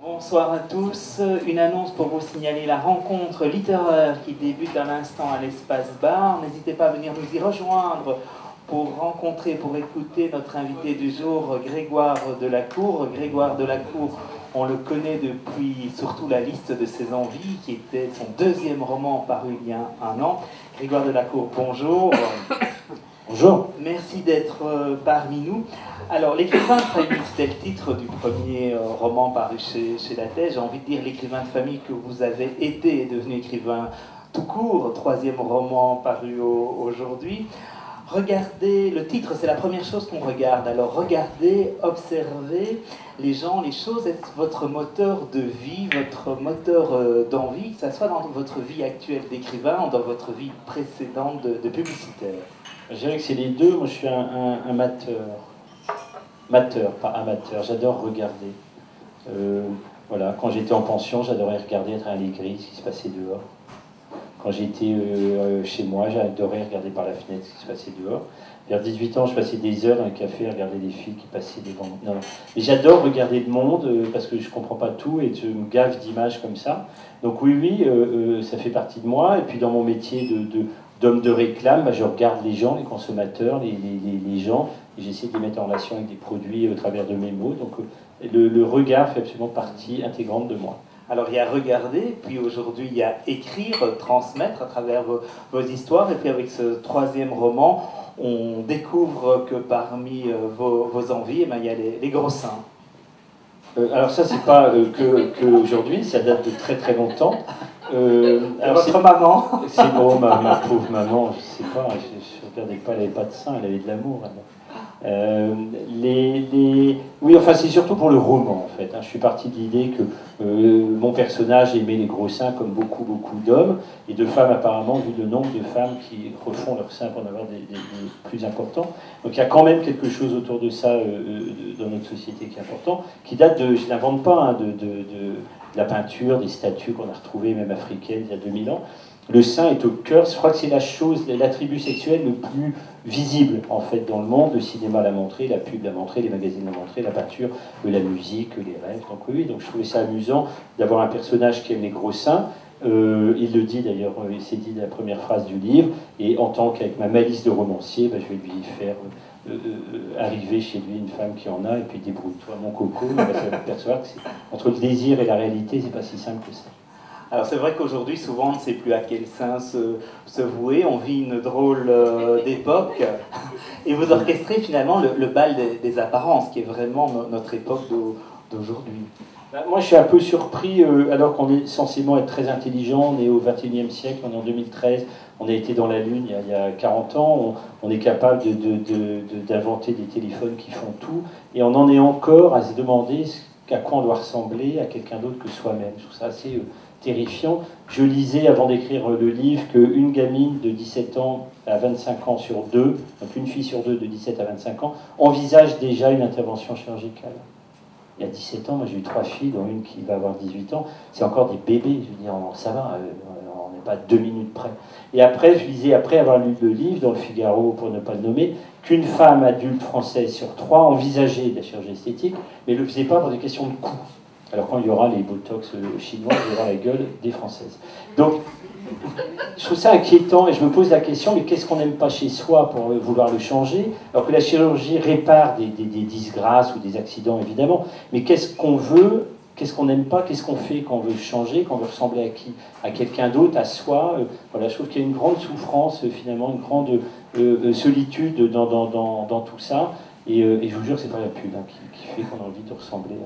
Bonsoir à tous. Une annonce pour vous signaler la rencontre littéraire qui débute à l'instant à l'Espace Bar. N'hésitez pas à venir nous y rejoindre pour rencontrer, pour écouter notre invité du jour, Grégoire Delacour. Grégoire Delacour, on le connaît depuis surtout La liste de ses envies, qui était son deuxième roman paru il y a un an. Grégoire Delacour, bonjour. Bonjour. Merci d'être parmi nous. Alors, l'écrivain de famille, c'était le titre du premier roman paru chez Lattès. J'ai envie de dire l'écrivain de famille que vous avez été et devenu écrivain tout court, troisième roman paru aujourd'hui. Regardez, le titre, c'est la première chose qu'on regarde. Alors, regardez, observez les gens, les choses. Est-ce votre moteur de vie, votre moteur d'envie, que ce soit dans votre vie actuelle d'écrivain ou dans votre vie précédente de publicitaire? Je dirais que c'est les deux. Moi, je suis un mateur, pas amateur. J'adore regarder. Voilà. Quand j'étais en pension, j'adorais regarder à travers les grilles ce qui se passait dehors. Quand j'étais chez moi, j'adorais regarder par la fenêtre ce qui se passait dehors. Vers 18 ans, je passais des heures dans le café à regarder des filles qui passaient devant. Non. Mais j'adore regarder le monde parce que je ne comprends pas tout et je me gave d'images comme ça. Donc oui, ça fait partie de moi. Et puis dans mon métier d'homme de réclame, je regarde les gens, les consommateurs, les gens, et j'essaie de les mettre en relation avec des produits au travers de mes mots. Donc le regard fait absolument partie intégrante de moi. Alors il y a regarder, puis aujourd'hui il y a écrire, transmettre à travers vos histoires, et puis avec ce troisième roman, on découvre que parmi vos envies, eh bien, il y a les gros seins. Alors ça, c'est pas que aujourd'hui, ça date de très très longtemps. Votre maman? C'est bon, ma pauvre maman, je sais pas, je regardais pas, elle avait pas de sein, elle avait de l'amour. Oui, enfin c'est surtout pour le roman en fait. Je suis parti de l'idée que mon personnage aimait les gros seins comme beaucoup d'hommes et de femmes apparemment, vu le nombre de femmes qui refont leurs seins pour en avoir des plus importants. Donc il y a quand même quelque chose autour de ça dans notre société qui est important, qui date de, je n'invente pas, de la peinture, des statues qu'on a retrouvées même africaines il y a 2000 ans. Le sein est au cœur, je crois que c'est la chose, l'attribut sexuel le plus visible en fait dans le monde. Le cinéma l'a montré, la pub l'a montré, les magazines l'ont montré, la peinture, la musique, les rêves. Donc oui, donc je trouvais ça amusant d'avoir un personnage qui aime les gros seins. Il le dit d'ailleurs, c'est dit dans la première phrase du livre. Et en tant qu'avec ma malice de romancier, je vais lui faire arriver chez lui une femme qui en a, et puis débrouille-toi mon coco. Ça va percevoir que entre le désir et la réalité, c'est pas si simple que ça. Alors c'est vrai qu'aujourd'hui, souvent, on ne sait plus à quel sein se vouer. On vit une drôle d'époque. Et vous orchestrez finalement le bal des apparences, qui est vraiment notre époque d'aujourd'hui. Moi, je suis un peu surpris, alors qu'on est censément être très intelligent. On est au XXIe siècle, on est en 2013. On a été dans la Lune il y a 40 ans. On est capable d'inventer des téléphones qui font tout. Et on en est encore à se demander à quoi on doit ressembler à quelqu'un d'autre que soi-même. Je trouve ça assez terrifiant. Je lisais avant d'écrire le livre qu'une gamine de 17 ans à 25 ans sur deux, donc une fille sur deux de 17 à 25 ans, envisage déjà une intervention chirurgicale. Il y a 17 ans, moi j'ai eu 3 filles, dont une qui va avoir 18 ans, c'est encore des bébés, je veux dire, ça va, on n'est pas 2 minutes près. Et après, je lisais, après avoir lu le livre, dans le Figaro, pour ne pas le nommer, qu'une femme adulte française sur 3 envisageait la chirurgie esthétique, mais ne le faisait pas pour des questions de coût. Alors quand il y aura les botox chinois, il y aura la gueule des Françaises. Donc, je trouve ça inquiétant et je me pose la question, mais qu'est-ce qu'on n'aime pas chez soi pour vouloir le changer? Alors que la chirurgie répare des disgrâces ou des accidents, évidemment, mais qu'est-ce qu'on veut, qu'est-ce qu'on n'aime pas, qu'est-ce qu'on fait quand on veut changer, quand on veut ressembler à qui? À quelqu'un d'autre, à soi. Voilà, je trouve qu'il y a une grande souffrance, finalement, une grande solitude dans tout ça. Et je vous jure que c'est pas la pub qui fait qu'on a envie de ressembler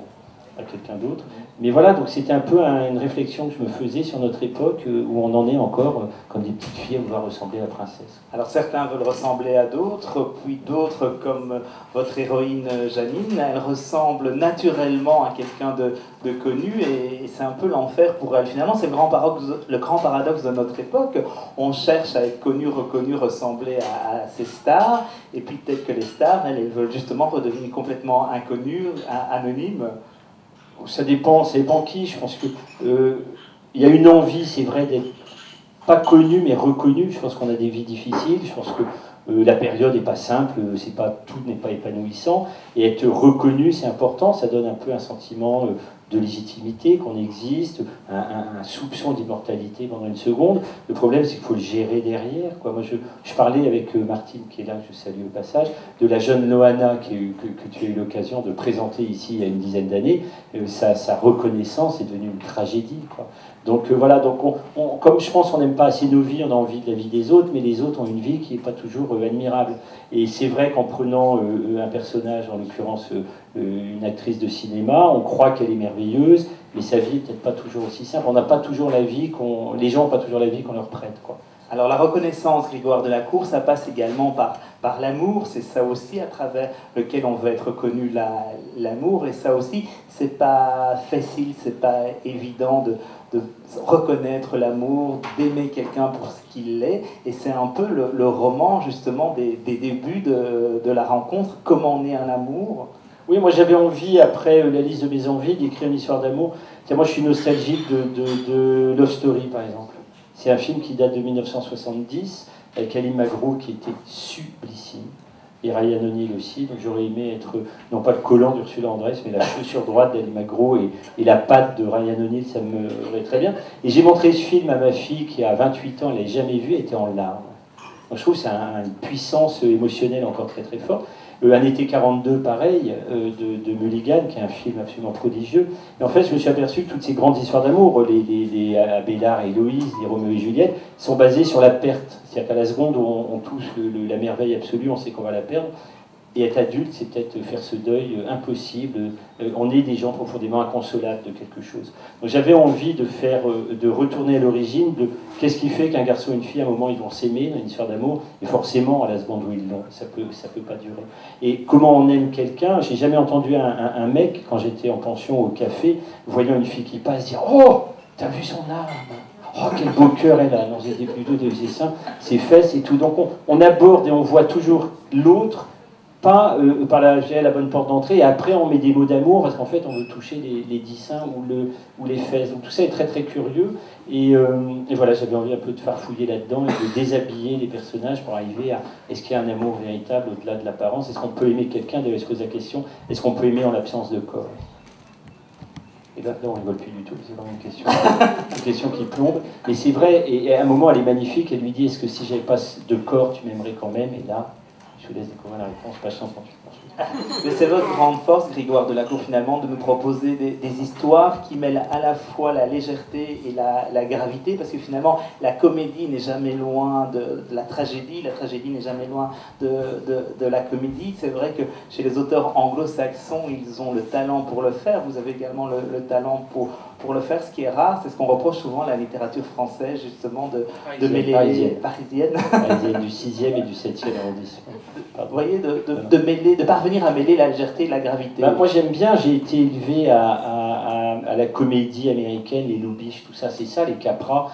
à quelqu'un d'autre. Mais voilà, donc c'était un peu une réflexion que je me faisais sur notre époque où on en est encore comme des petites filles à vouloir ressembler à la princesse. Alors certains veulent ressembler à d'autres, puis d'autres, comme votre héroïne Janine, elle ressemble naturellement à quelqu'un de connu et c'est un peu l'enfer pour elle. Finalement, c'est le grand paradoxe de notre époque. On cherche à être connu, reconnu, ressembler à ces stars, et puis peut-être que les stars, elles veulent justement redevenir complètement inconnues, anonymes. Ça dépend qui. Je pense que il y a une envie, c'est vrai, d'être pas connu mais reconnu. Je pense qu'on a des vies difficiles. Je pense que la période n'est pas simple, tout n'est pas épanouissant, et être reconnu, c'est important, ça donne un peu un sentiment de légitimité, qu'on existe, un soupçon d'immortalité pendant une seconde. Le problème, c'est qu'il faut le gérer derrière, quoi. Moi, je parlais avec Martine, qui est là, que je salue au passage, de la jeune Loana que tu as eu l'occasion de présenter ici il y a une dizaine d'années. Sa reconnaissance est devenue une tragédie, quoi. Donc voilà, donc comme je pense qu'on n'aime pas assez nos vies, on a envie de la vie des autres, mais les autres ont une vie qui n'est pas toujours admirable. Et c'est vrai qu'en prenant un personnage, en l'occurrence une actrice de cinéma, on croit qu'elle est merveilleuse, mais sa vie n'est peut-être pas toujours aussi simple. On n'a pas toujours la vie les gens n'ont pas toujours la vie qu'on leur prête, quoi. Alors la reconnaissance, Grégoire Delacour, ça passe également par l'amour, c'est ça aussi à travers lequel on veut être reconnu, l'amour, et ça aussi, c'est pas facile, c'est pas évident de reconnaître l'amour, d'aimer quelqu'un pour ce qu'il est, et c'est un peu le roman justement des débuts de la rencontre, comment naît un amour. Oui, moi j'avais envie, après la liste de mes envies, d'écrire une histoire d'amour. Moi je suis nostalgique de Love Story par exemple. C'est un film qui date de 1970, avec Ali Magro qui était sublissime, et Ryan O'Neal aussi. Donc j'aurais aimé être, non pas le collant d'Ursula Andress, mais la chaussure droite d'Ali Magro et la patte de Ryan O'Neal, ça me irait très bien. Et j'ai montré ce film à ma fille qui a 28 ans, elle l'avait jamais vu, elle était en larmes. Donc je trouve que c'est une puissance émotionnelle encore très très forte. Un été 42, pareil, de Mulligan, qui est un film absolument prodigieux. Et en fait, je me suis aperçu que toutes ces grandes histoires d'amour, les Abélard et Héloïse, les Roméo et Juliette, sont basées sur la perte. C'est-à-dire qu'à la seconde où on touche la merveille absolue, on sait qu'on va la perdre. Et être adulte, c'est peut-être faire ce deuil impossible. On est des gens profondément inconsolables de quelque chose. Donc j'avais envie de retourner à l'origine de qu'est-ce qui fait qu'un garçon et une fille, à un moment, ils vont s'aimer dans une histoire d'amour, et forcément, à la seconde où ils l'ont, ça peut pas durer. Et comment on aime quelqu'un, j'ai jamais entendu un mec, quand j'étais en pension au café, voyant une fille qui passe, dire « Oh, t'as vu son âme ? Oh, quel beau cœur elle a !» Non, c'était plutôt des seins, ses fesses et tout. Donc on aborde et on voit toujours l'autre, pas par la bonne porte d'entrée, et après on met des mots d'amour parce qu'en fait on veut toucher les 10 seins ou les fesses. Donc tout ça est très très curieux, et voilà, j'avais envie un peu de farfouiller là-dedans et de déshabiller les personnages pour arriver à est-ce qu'il y a un amour véritable au-delà de l'apparence, est-ce qu'on peut aimer quelqu'un, d'ailleurs se pose la question, est-ce qu'on peut aimer en l'absence de corps. Et là, on ne rigole plus du tout, c'est vraiment une question qui plombe. Mais c'est vrai, et à un moment elle est magnifique, elle lui dit est-ce que si j'avais pas de corps tu m'aimerais quand même, et là je vous laisse découvrir la réponse, page 138. Mais c'est votre grande force, Grégoire Delacour, finalement, de me proposer des histoires qui mêlent à la fois la légèreté et la gravité, parce que finalement, la comédie n'est jamais loin de la tragédie n'est jamais loin de la comédie. C'est vrai que chez les auteurs anglo-saxons, ils ont le talent pour le faire. Vous avez également le talent pour le faire, ce qui est rare. C'est ce qu'on reproche souvent à la littérature française, justement, de mêler parisienne du 6e et du 7e arrondissement. Vous voyez, de parvenir à mêler la légèreté et la gravité. Moi j'aime bien, j'ai été élevé à la comédie américaine, les Lubitsch, tout ça, c'est ça, les Capra,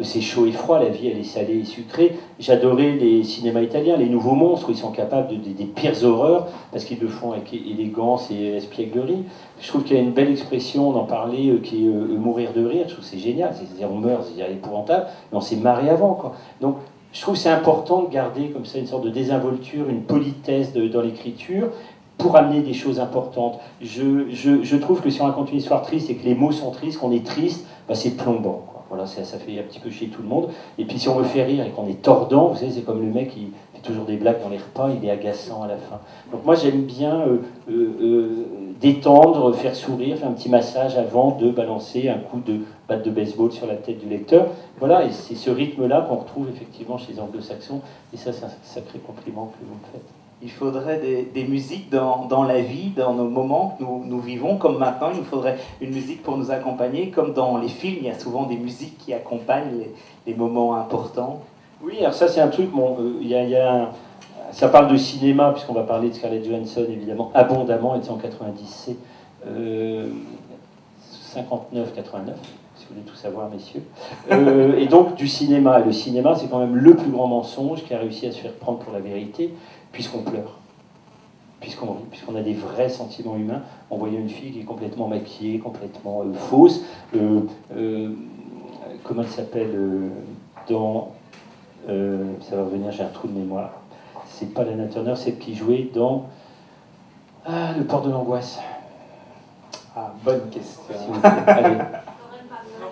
c'est chaud et froid, la vie elle est salée et sucrée. J'adorais les cinémas italiens, les nouveaux monstres, où ils sont capables des pires horreurs, parce qu'ils le font avec élégance et espièglerie. Je trouve qu'il y a une belle expression d'en parler, qui est mourir de rire, je trouve que c'est génial, c'est-à-dire on meurt, c'est épouvantable, mais on s'est marré avant, quoi. Donc, je trouve que c'est important de garder comme ça une sorte de désinvolture, une politesse dans l'écriture pour amener des choses importantes. Je trouve que si on raconte une histoire triste et que les mots sont tristes, qu'on est triste, bah c'est plombant, quoi. Voilà, ça fait un petit peu chier tout le monde. Et puis si on veut faire rire et qu'on est tordant, vous savez, c'est comme le mec qui fait toujours des blagues dans les repas, il est agaçant à la fin. Donc moi j'aime bien détendre, faire sourire, faire un petit massage avant de balancer un coup de batte de baseball sur la tête du lecteur. Voilà, et c'est ce rythme-là qu'on retrouve effectivement chez les anglo-saxons, et ça c'est un sacré compliment que vous me faites. Il faudrait des musiques dans la vie, dans nos moments que nous vivons, comme maintenant, il nous faudrait une musique pour nous accompagner, comme dans les films, il y a souvent des musiques qui accompagnent les moments importants. Oui, alors ça c'est un truc, bon, ça parle de cinéma, puisqu'on va parler de Scarlett Johansson, évidemment, abondamment, elle était en 90, 59-89, si vous voulez tout savoir, messieurs. Et donc du cinéma. Et le cinéma, c'est quand même le plus grand mensonge qui a réussi à se faire prendre pour la vérité, puisqu'on pleure, puisqu'on rit, puisqu'on a des vrais sentiments humains, en voyant une fille qui est complètement maquillée, complètement fausse. Comment elle s'appelle dans... ça va revenir, j'ai un trou de mémoire. c'est pas Lana Turner, celle qui jouait dans Le Port de l'Angoisse. Ah, bonne question. Allez.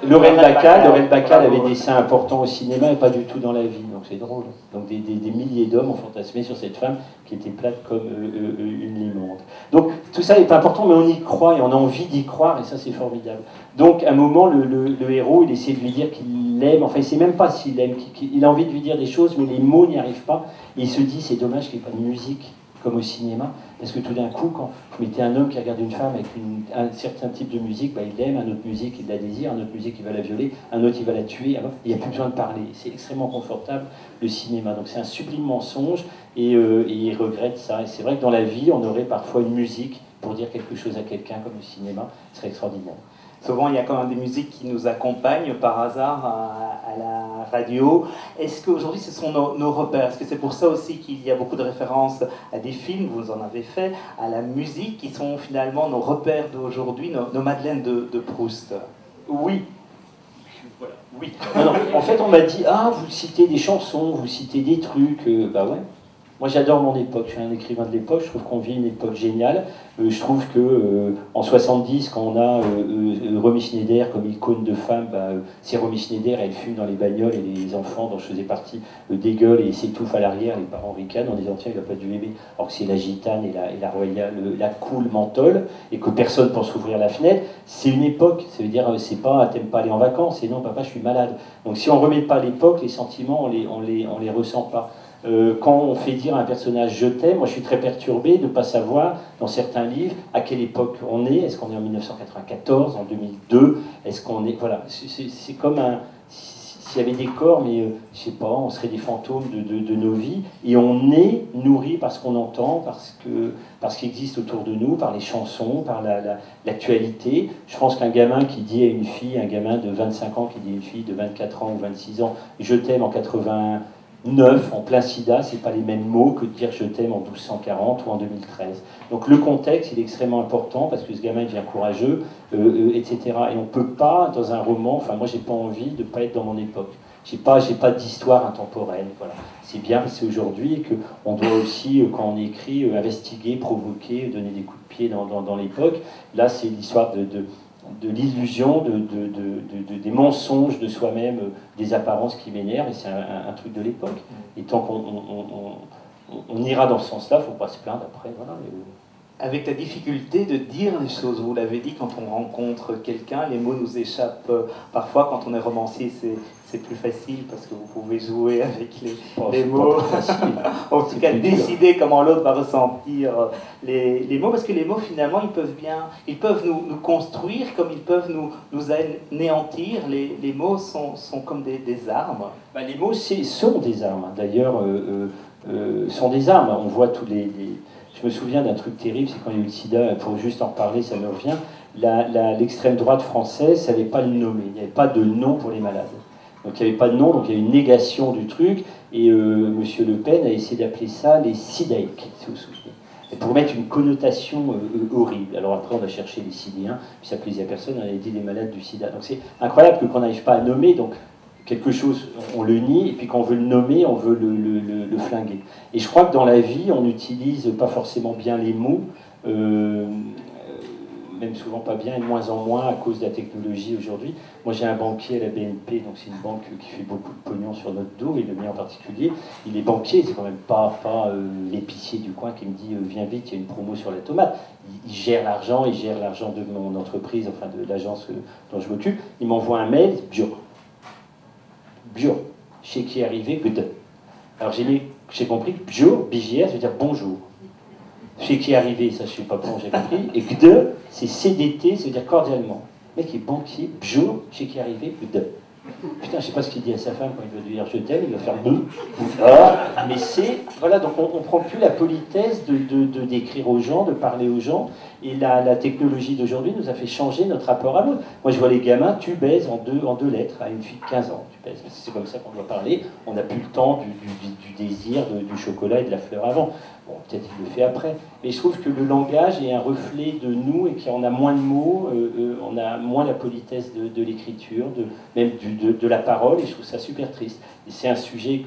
Lorraine Bacall avait des seins importants au cinéma et pas du tout dans la vie, donc c'est drôle. Donc des milliers d'hommes ont fantasmé sur cette femme qui était plate comme une limande. Donc tout ça n'est pas important, mais on y croit et on a envie d'y croire, et ça c'est formidable. Donc à un moment, le héros, il essaie de lui dire qu'il l'aime, enfin il ne sait même pas s'il l'aime, il a envie de lui dire des choses, mais les mots n'y arrivent pas, et il se dit c'est dommage qu'il n'y ait pas de musique comme au cinéma, parce que tout d'un coup, quand vous mettez un homme qui regarde une femme avec un certain type de musique, bah, il l'aime, un autre musique, il la désire, un autre musique, il va la violer, un autre, il va la tuer, alors, il n'y a plus besoin de parler. C'est extrêmement confortable, le cinéma. Donc c'est un sublime mensonge, et il regrette ça. Et c'est vrai que dans la vie, on aurait parfois une musique pour dire quelque chose à quelqu'un, comme le cinéma, ce serait extraordinaire. Souvent, il y a quand même des musiques qui nous accompagnent par hasard à la radio. Est-ce qu'aujourd'hui, ce sont nos repères? Est-ce que c'est pour ça aussi qu'il y a beaucoup de références à des films, vous en avez fait, à la musique, qui sont finalement nos repères d'aujourd'hui, nos Madeleines de Proust? Oui. Voilà. Oui. Non, en fait, on m'a dit, ah, vous citez des chansons, vous citez des trucs. Bah ouais. Moi, j'adore mon époque. Je suis un écrivain de l'époque. Je trouve qu'on vit une époque géniale. Je trouve que en 70, quand on a Romy Schneider comme icône de femme, c'est Romy Schneider, elle fume dans les bagnoles et les enfants dont je faisais partie dégueulent et s'étouffent à l'arrière. Les parents ricanent en disant tiens, il n'a pas du bébé. Alors que c'est la gitane et la royale, la cool menthol, et que personne pense ouvrir la fenêtre. C'est une époque. Ça veut dire c'est pas t'aimes pas aller en vacances. C'est non, papa, je suis malade. Donc si on remet pas l'époque, les sentiments, on les ressent pas. Quand on fait dire à un personnage je t'aime, moi je suis très perturbé de ne pas savoir dans certains livres à quelle époque on est. Est-ce qu'on est en 1994, en 2002? Est-ce qu'on est. Voilà, c'est comme un. S'il y avait des corps, mais je sais pas, on serait des fantômes de nos vies, et on est nourri par ce qu'on entend, par ce qui existe autour de nous, par les chansons, par l'actualité. Je pense qu'un gamin qui dit à une fille, un gamin de 25 ans qui dit à une fille de 24 ans ou 26 ans, je t'aime en 89, en plein sida, c'est pas les mêmes mots que de dire je t'aime en 1240 ou en 2013. Donc le contexte, il est extrêmement important parce que ce gamin devient courageux, etc. Et on peut pas, dans un roman, enfin moi j'ai pas envie de pas être dans mon époque. J'ai pas d'histoire intemporelle. Voilà. C'est bien, c'est aujourd'hui, et qu'on doit aussi, quand on écrit, investiguer, provoquer, donner des coups de pied dans l'époque. Là, c'est l'histoire de l'illusion, des mensonges de soi-même, des apparences qui m'énervent, et c'est un truc de l'époque. Et tant qu'on ira dans ce sens-là, il ne faut pas se plaindre après. Voilà. Avec la difficulté de dire les choses, vous l'avez dit, quand on rencontre quelqu'un, les mots nous échappent parfois. Quand on est romancier, c'est plus facile parce que vous pouvez jouer avec les mots. En tout cas, décider comment l'autre va ressentir les mots, parce que les mots, finalement, ils peuvent nous construire comme ils peuvent nous anéantir. Les mots sont comme des armes. Les mots sont des armes. D'ailleurs, sont des armes. On voit tous les... Je me souviens d'un truc terrible, c'est quand il y a eu le sida, pour juste en reparler, ça me revient, l'extrême droite française ne savait pas le nommer, il n'y avait pas de nom pour les malades. Donc il n'y avait pas de nom, donc il y a eu une négation du truc, et M. Le Pen a essayé d'appeler ça les sidaïques, si vous vous souvenez. Et pour mettre une connotation horrible. Alors après on a cherché les sidéens, puis ça plaisait à personne, on avait dit les malades du sida. Donc c'est incroyable qu'on n'arrive pas à nommer, donc quelque chose, on le nie, et puis quand on veut le nommer, on veut le flinguer. Et je crois que dans la vie, on n'utilise pas forcément bien les mots, même souvent pas bien, et de moins en moins à cause de la technologie aujourd'hui. Moi j'ai un banquier à la BNP, donc c'est une banque qui fait beaucoup de pognon sur notre dos, et le mien en particulier. Il est banquier, c'est quand même pas l'épicier du coin qui me dit viens vite, il y a une promo sur la tomate. Il gère l'argent de mon entreprise, enfin de l'agence dont je m'occupe. Il m'envoie un mail, Bio, chez qui est arrivé Gd. Alors j'ai compris que Bio, BJR, ça veut dire bonjour. Chez qui est arrivé, ça je ne sais pas comment j'ai compris. Et Gd, c'est CDT, ça veut dire cordialement. Le mec est banquier, Bio, chez qui est arrivé Gd. Putain, je sais pas ce qu'il dit à sa femme quand il veut lui dire je t'aime, il va faire bouh. Mais c'est. Voilà, donc on ne prend plus la politesse d'écrire aux gens, de parler aux gens. Et la technologie d'aujourd'hui nous a fait changer notre rapport à l'autre. Moi, je vois les gamins, tu baises en deux lettres à une fille de 15 ans. Tu baises. C'est comme ça qu'on doit parler. On n'a plus le temps du désir, du chocolat et de la fleur avant. Bon, peut-être qu'il le fait après. Mais je trouve que le langage est un reflet de nous et qu'on a moins de mots, on a moins la politesse de l'écriture, même de la parole, et je trouve ça super triste. Et c'est un sujet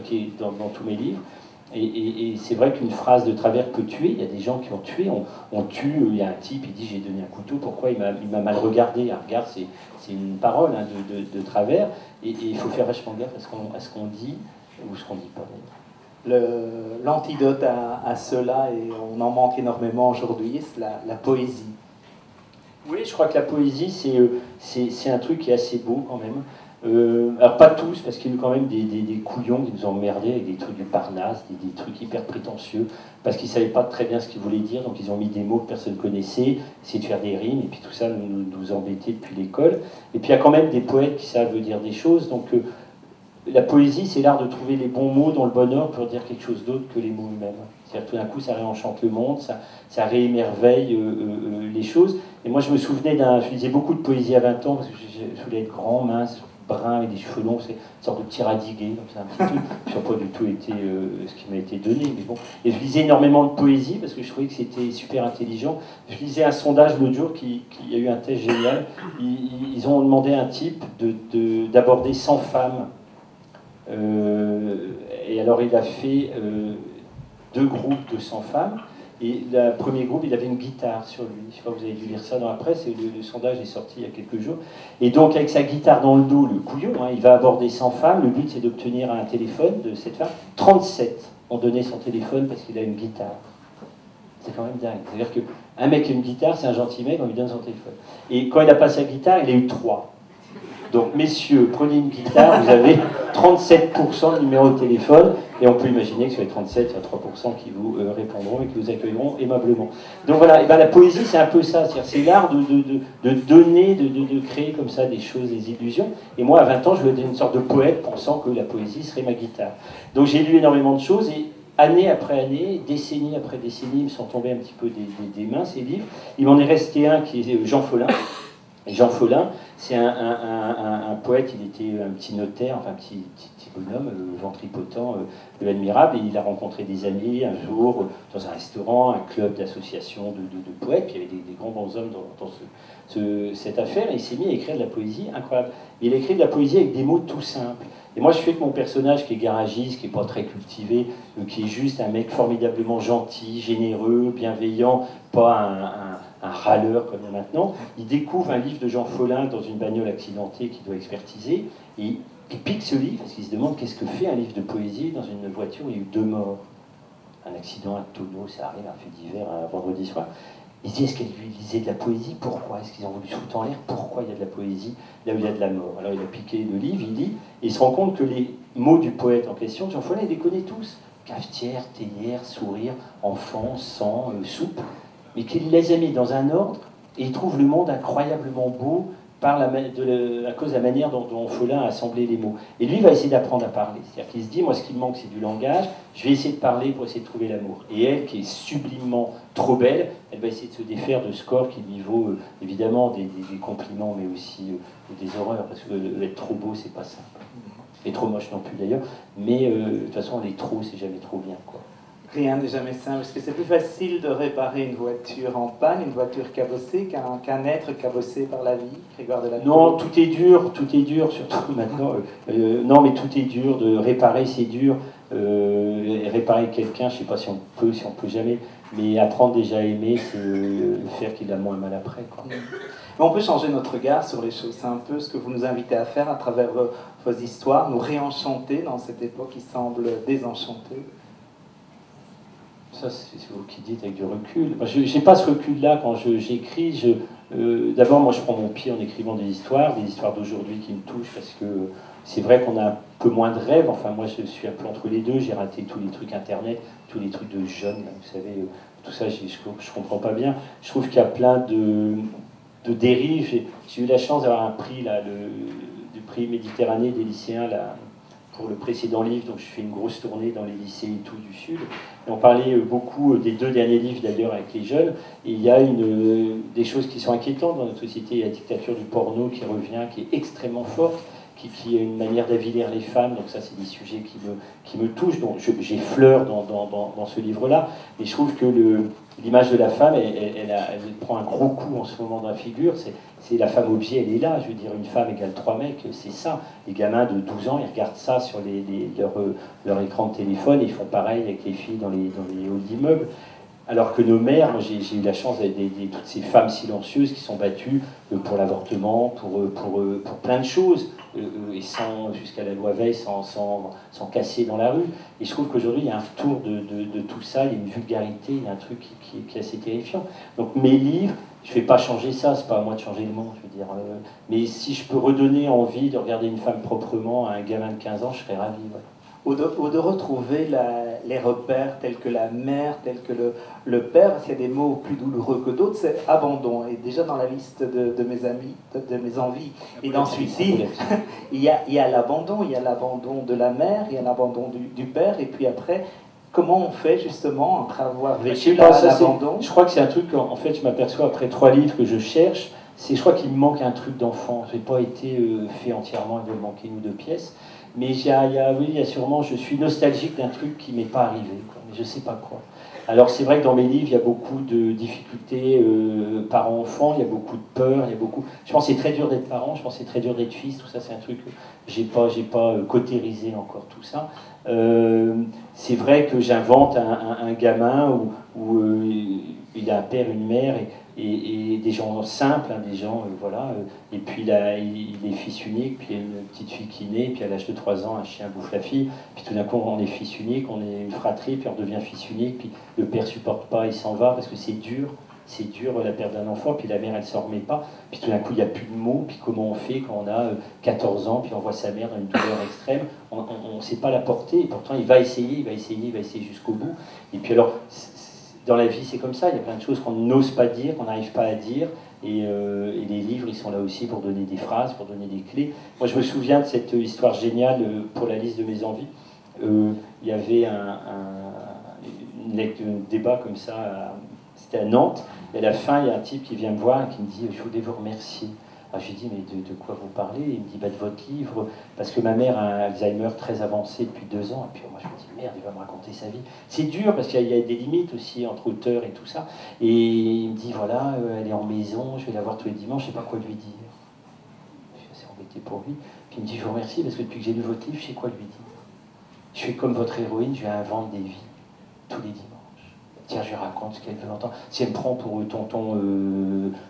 qui est dans tous mes livres. Et c'est vrai qu'une phrase de travers peut tuer. Il y a des gens qui ont tué. On tue, il y a un type, il dit j'ai donné un couteau, pourquoi il m'a mal regardé. Un regard, c'est une parole hein, de travers. Et il faut faire vachement gaffe à ce qu'on dit ou ce qu'on dit pas. L'antidote à cela, et on en manque énormément aujourd'hui, c'est la poésie. Oui, je crois que la poésie, c'est un truc qui est assez beau quand même. Alors pas tous, parce qu'il y a eu quand même des couillons qui nous ont emmerdés avec des trucs du Parnasse, des trucs hyper prétentieux, parce qu'ils ne savaient pas très bien ce qu'ils voulaient dire, donc ils ont mis des mots que personne ne connaissait, essayer de faire des rimes, et puis tout ça nous embêtait depuis l'école. Et puis il y a quand même des poètes qui savent dire des choses, donc la poésie, c'est l'art de trouver les bons mots dans le bon ordre pour dire quelque chose d'autre que les mots eux-mêmes. C'est-à-dire tout d'un coup, ça réenchante le monde, ça réémerveille les choses. Et moi, je me souvenais je lisais beaucoup de poésie à 20 ans, parce que je voulais être grand, mince, brun, avec des cheveux longs, c'est une sorte de petit radigué, comme ça, un petit truc. Ça n'a pas du tout été ce qui m'a été donné, mais bon. Et je lisais énormément de poésie, parce que je trouvais que c'était super intelligent. Je lisais un sondage l'autre jour, qui a eu un test génial. Ils ont demandé à un type d'aborder 100 femmes. Et alors il a fait 2 groupes de 100 femmes, et le premier groupe il avait une guitare sur lui. Je ne sais pas, vous avez dû lire ça dans la presse, et le sondage est sorti il y a quelques jours. Et donc avec sa guitare dans le dos, le couillon, hein, il va aborder 100 femmes. Le but c'est d'obtenir un téléphone de cette femme. 37 ont donné son téléphone parce qu'il a une guitare. C'est quand même dingue. C'est-à-dire qu'un mec qui a une guitare, c'est un gentil mec, on lui donne son téléphone. Et quand il n'a pas sa guitare, il a eu 3. Donc, messieurs, prenez une guitare, vous avez 37% de numéro de téléphone, et on peut imaginer que sur les 37, il y a 3% qui vous répondront et qui vous accueilleront aimablement. Donc voilà, et ben, la poésie, c'est un peu ça, c'est l'art de donner, de créer comme ça des choses, des illusions. Et moi, à 20 ans, je voulais être une sorte de poète, pensant que la poésie serait ma guitare. Donc j'ai lu énormément de choses, et année après année, décennie après décennie, ils me sont tombés un petit peu des mains, ces livres. Il m'en est resté un qui est Jean Follin. Et Jean Follin, c'est un poète, il était un petit notaire, enfin un petit bonhomme, ventripotent, admirable, et il a rencontré des amis un jour dans un restaurant, un club d'association de poètes, puis il y avait des grands bons hommes dans cette affaire, et il s'est mis à écrire de la poésie incroyable. Et il a écrit de la poésie avec des mots tout simples. Et moi je fais que mon personnage qui est garagiste, qui n'est pas très cultivé, qui est juste un mec formidablement gentil, généreux, bienveillant, pas un râleur comme maintenant, il découvre un livre de Jean Follin dans une bagnole accidentée qu'il doit expertiser, et il pique ce livre parce qu'il se demande qu'est-ce que fait un livre de poésie dans une voiture où il y a eu 2 morts. Un accident, un tonneau, ça arrive, un fait divers, un vendredi soir. Il se dit, est-ce qu'il lisait de la poésie? Pourquoi? Est-ce qu'ils ont voulu se foutre en l'air? Pourquoi il y a de la poésie là où il y a de la mort? Alors il a piqué le livre, il lit, et il se rend compte que les mots du poète en question, Jean Follin, il les connaît tous. Cafetière, théière, sourire, enfant, sang, soupe. Mais qu'il les a mis dans un ordre, et il trouve le monde incroyablement beau à cause de la manière dont Follin a assemblé les mots. Et lui, il va essayer d'apprendre à parler. C'est-à-dire qu'il se dit, moi, ce qui me manque, c'est du langage, je vais essayer de parler pour essayer de trouver l'amour. Et elle, qui est sublimement trop belle, elle va essayer de se défaire de ce corps qui lui vaut, évidemment, des compliments, mais aussi des horreurs, parce que être trop beau, c'est pas simple. Et trop moche non plus, d'ailleurs. Mais, de toute façon, les trop, c'est jamais trop bien, quoi. Rien n'est jamais simple. Est-ce que c'est plus facile de réparer une voiture en panne, une voiture cabossée, qu'un être cabossé par la vie, Grégoire de la Tour? Non, tout est dur, surtout maintenant. Non, mais tout est dur, de réparer, c'est dur. Réparer quelqu'un, je ne sais pas si on peut jamais, mais apprendre déjà à aimer, c'est faire qu'il a moins mal après, quoi. Mais on peut changer notre regard sur les choses. C'est un peu ce que vous nous invitez à faire à travers vos histoires, nous réenchanter dans cette époque qui semble désenchantée. Ça, c'est vous qui dites avec du recul. Je n'ai pas ce recul-là quand j'écris. D'abord, moi, je prends mon pied en écrivant des histoires d'aujourd'hui qui me touchent, parce que c'est vrai qu'on a un peu moins de rêves. Enfin, moi, je suis un peu entre les deux. J'ai raté tous les trucs Internet, tous les trucs de jeunes, là, vous savez, tout ça, je ne comprends pas bien. Je trouve qu'il y a plein de dérives. J'ai eu la chance d'avoir un prix, là, du prix Méditerranée des lycéens, là, pour le précédent livre, donc je fais une grosse tournée dans les lycées et tout du Sud. Et on parlait beaucoup des 2 derniers livres d'ailleurs avec les jeunes, et il y a des choses qui sont inquiétantes dans notre société. Il y a la dictature du porno qui revient, qui est extrêmement forte, qui est une manière d'avilir les femmes, donc ça c'est des sujets qui me touchent, donc j'effleure dans ce livre-là, et je trouve que l'image de la femme, elle prend un gros coup en ce moment dans la figure, c'est la femme objet, elle est là, je veux dire, une femme égale 3 mecs, c'est ça. Les gamins de 12 ans, ils regardent ça sur leur écran de téléphone, et ils font pareil avec les filles dans les halls d'immeubles. Alors que nos mères, moi j'ai eu la chance d'aider toutes ces femmes silencieuses qui sont battues pour l'avortement, pour plein de choses, et jusqu'à la loi Veil, sans casser dans la rue. Et je trouve qu'aujourd'hui il y a un retour de tout ça, il y a une vulgarité, il y a un truc qui est assez terrifiant. Donc mes livres, je ne vais pas changer ça, c'est pas à moi de changer le monde, je veux dire. Mais si je peux redonner envie de regarder une femme proprement à un gamin de 15 ans, je serais ravi. Ouais. Ou de retrouver les repères tels que la mère, tels que le père, parce qu'il y a des mots plus douloureux que d'autres, c'est abandon. Et déjà dans la liste de mes amis, de mes envies, et dans celui-ci, il y a l'abandon, il y a l'abandon de la mère, il y a l'abandon du père, et puis après, comment on fait justement, après avoir vécu l'abandon? Je crois que c'est un truc, en fait, je m'aperçois après 3 livres que je cherche, je crois qu'il me manque un truc d'enfant. Je n'ai pas été fait entièrement, il doit me manquer 1 ou 2 pièces. Mais oui, il y a sûrement, je suis nostalgique d'un truc qui ne m'est pas arrivé, quoi, mais je ne sais pas quoi. Alors c'est vrai que dans mes livres, il y a beaucoup de difficultés parents-enfants, il y a beaucoup de peur, il y a beaucoup... Je pense que c'est très dur d'être parent, je pense que c'est très dur d'être fils, tout ça c'est un truc que j'ai pas cautérisé encore tout ça. C'est vrai que j'invente un gamin où il a un père, une mère, et des gens simples, hein, des gens, voilà. Et puis là, il est fils unique, puis il y a une petite fille qui naît, puis à l'âge de 3 ans, un chien bouffe la fille, puis tout d'un coup, on est fils unique, on est une fratrie, puis on devient fils unique, puis le père supporte pas, il s'en va, parce que c'est dur la perte d'un enfant, puis la mère, elle s'en remet pas, puis tout d'un coup, il n'y a plus de mots, puis comment on fait quand on a 14 ans, puis on voit sa mère dans une douleur extrême, on ne sait pas la porter, et pourtant, il va essayer jusqu'au bout, et puis alors... Dans la vie, c'est comme ça, il y a plein de choses qu'on n'ose pas dire, qu'on n'arrive pas à dire, et les livres, ils sont là aussi pour donner des phrases, pour donner des clés. Moi, je me souviens de cette histoire géniale pour la liste de mes envies. Il y avait un débat comme ça, c'était à Nantes, et à la fin, il y a un type qui vient me voir et qui me dit « Je voulais vous remercier ». Alors je lui dis, mais de quoi vous parlez? Il me dit, bah, de votre livre, parce que ma mère a un Alzheimer très avancé depuis 2 ans. Et puis moi je me dis, merde, il va me raconter sa vie. C'est dur, parce qu'il y a des limites aussi entre auteurs et tout ça. Et il me dit, voilà, elle est en maison, je vais la voir tous les dimanches, je ne sais pas quoi lui dire. Je suis assez embêté pour lui. Puis il me dit, je vous remercie, parce que depuis que j'ai lu votre livre, je sais quoi lui dire. Je suis comme votre héroïne, je lui invente des vies, tous les dimanches. Tiens, je lui raconte ce qu'elle veut entendre. Si elle me prend pour tonton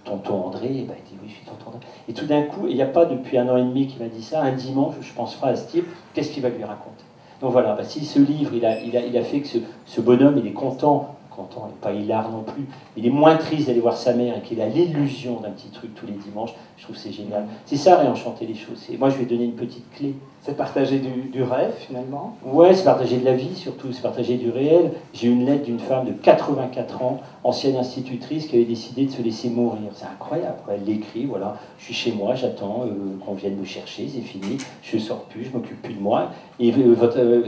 André, bah, elle dit oui, je suis tonton André. Et tout d'un coup, il n'y a pas depuis 1 an et demi qu'il m'a dit ça, un dimanche, je pense pas à ce type, qu'est-ce qu'il va lui raconter? Donc voilà, bah, si ce livre, il a fait que ce bonhomme, il est content, il n'est pas hilar non plus, il est moins triste d'aller voir sa mère et qu'il a l'illusion d'un petit truc tous les dimanches, je trouve que c'est génial. C'est ça, réenchanter les choses. Moi, je vais donner une petite clé. C'est partager du rêve, finalement? Ouais, c'est partager de la vie, surtout, c'est partager du réel. J'ai une lettre d'une femme de 84 ans, ancienne institutrice, qui avait décidé de se laisser mourir. C'est incroyable. Elle l'écrit, voilà, je suis chez moi, j'attends qu'on vienne me chercher, c'est fini, je ne sors plus, je m'occupe plus de moi. Et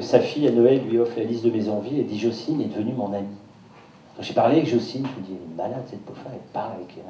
sa fille, à Noël, lui offre la liste de mes envies, elle dit, Jocelyne est devenue mon amie. Donc j'ai parlé avec Jocelyne, je me dis, elle est malade cette pauvre femme, elle parle avec elle.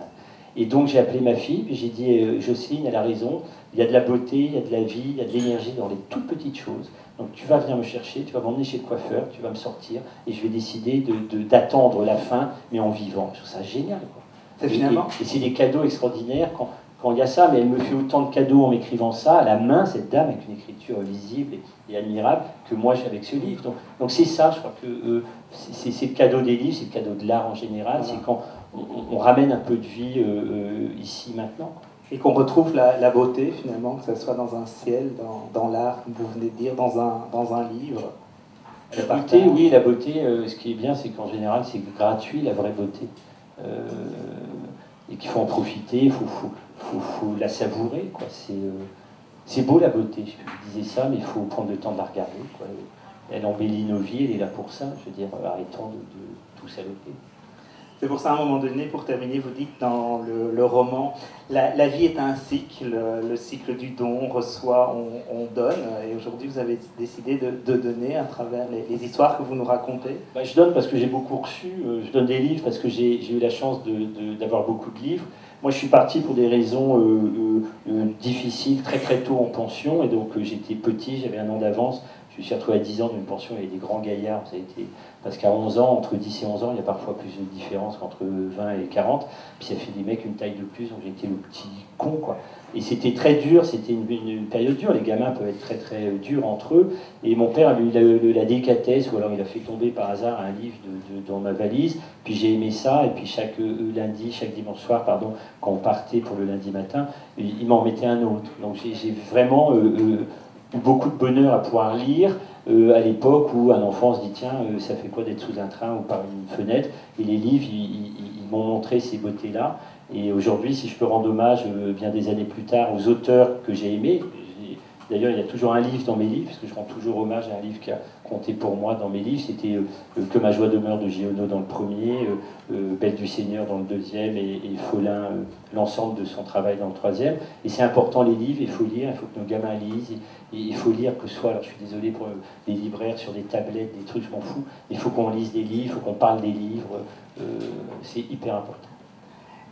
Et donc j'ai appelé ma fille, puis j'ai dit, Jocelyne, elle a raison, il y a de la beauté, il y a de la vie, il y a de l'énergie dans les toutes petites choses. Donc tu vas venir me chercher, tu vas m'emmener chez le coiffeur, tu vas me sortir, et je vais décider d'attendre la fin, mais en vivant. Je trouve ça génial, quoi. C'est finalement... Et c'est des cadeaux extraordinaires quand il y a ça, mais elle me fait autant de cadeaux en m'écrivant ça, à la main, cette dame, avec une écriture lisible et admirable, que moi j'ai avec ce livre. Donc c'est ça, je crois que c'est le cadeau des livres, c'est le cadeau de l'art en général, c'est quand on ramène un peu de vie ici, maintenant. Et qu'on retrouve la beauté, finalement, que ce soit dans un ciel, dans l'art, comme vous venez de dire, dans un livre. La beauté, oui, la beauté, ce qui est bien, c'est qu'en général, c'est gratuit, la vraie beauté. Et qu'il faut en profiter, il faut la savourer, quoi. C'est beau, la beauté, je disais ça, mais il faut prendre le temps de la regarder, quoi. Elle embellit nos vies, elle est là pour ça, je veux dire, arrêtons de tout saloper. C'est pour ça, à un moment donné, pour terminer, vous dites dans le roman, la vie est un cycle, le cycle du don, on reçoit, on donne. Et aujourd'hui, vous avez décidé de donner à travers les histoires que vous nous racontez. Bah, je donne parce que j'ai beaucoup reçu, je donne des livres parce que j'ai eu la chance d'avoir beaucoup de livres. Moi, je suis parti pour des raisons difficiles, très très tôt en pension, et donc j'étais petit, j'avais un an d'avance. Je me suis retrouvé à 10 ans dans une pension, il y avait des grands gaillards, ça a été... parce qu'à 11 ans, entre 10 et 11 ans, il y a parfois plus de différence qu'entre 20 et 40, puis ça fait des mecs une taille de plus, donc j'étais le petit con, quoi. Et c'était très dur, c'était une période dure, les gamins peuvent être très très durs entre eux, et mon père a eu la délicatesse, ou alors il a fait tomber par hasard un livre dans ma valise, puis j'ai aimé ça, et puis chaque dimanche soir, pardon, quand on partait pour le lundi matin, il m'en mettait un autre. Donc j'ai vraiment beaucoup de bonheur à pouvoir lire à l'époque où un enfant se dit tiens, ça fait quoi d'être sous un train ou par une fenêtre, et les livres ils m'ont montré ces beautés-là. Et aujourd'hui, si je peux rendre hommage bien des années plus tard aux auteurs que j'ai aimés, d'ailleurs il y a toujours un livre dans mes livres, parce que je rends toujours hommage à un livre qui a compté pour moi dans mes livres, c'était Que ma joie demeure de Giono dans le premier, Belle du Seigneur dans le deuxième, et Follin, l'ensemble de son travail dans le troisième. Et c'est important les livres, il faut lire, il faut que nos gamins lisent, et il faut lire que ce soit, alors je suis désolé pour les libraires sur des tablettes, des trucs, je m'en fous, il faut qu'on lise des livres, il faut qu'on parle des livres, c'est hyper important.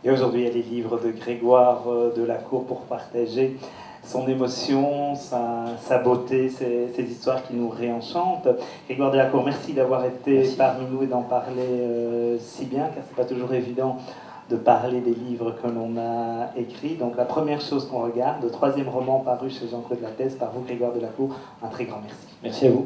Et aujourd'hui, il y a les livres de Grégoire Delacour pour partager son émotion, sa beauté, ces histoires qui nous réenchantent. Grégoire Delacour, merci d'avoir été parmi nous et d'en parler si bien, car c'est pas toujours évident de parler des livres que l'on a écrits. Donc la première chose qu'on regarde, le troisième roman paru chez Jean-Claude Lattès par vous, Grégoire Delacour, un très grand merci. Merci à vous.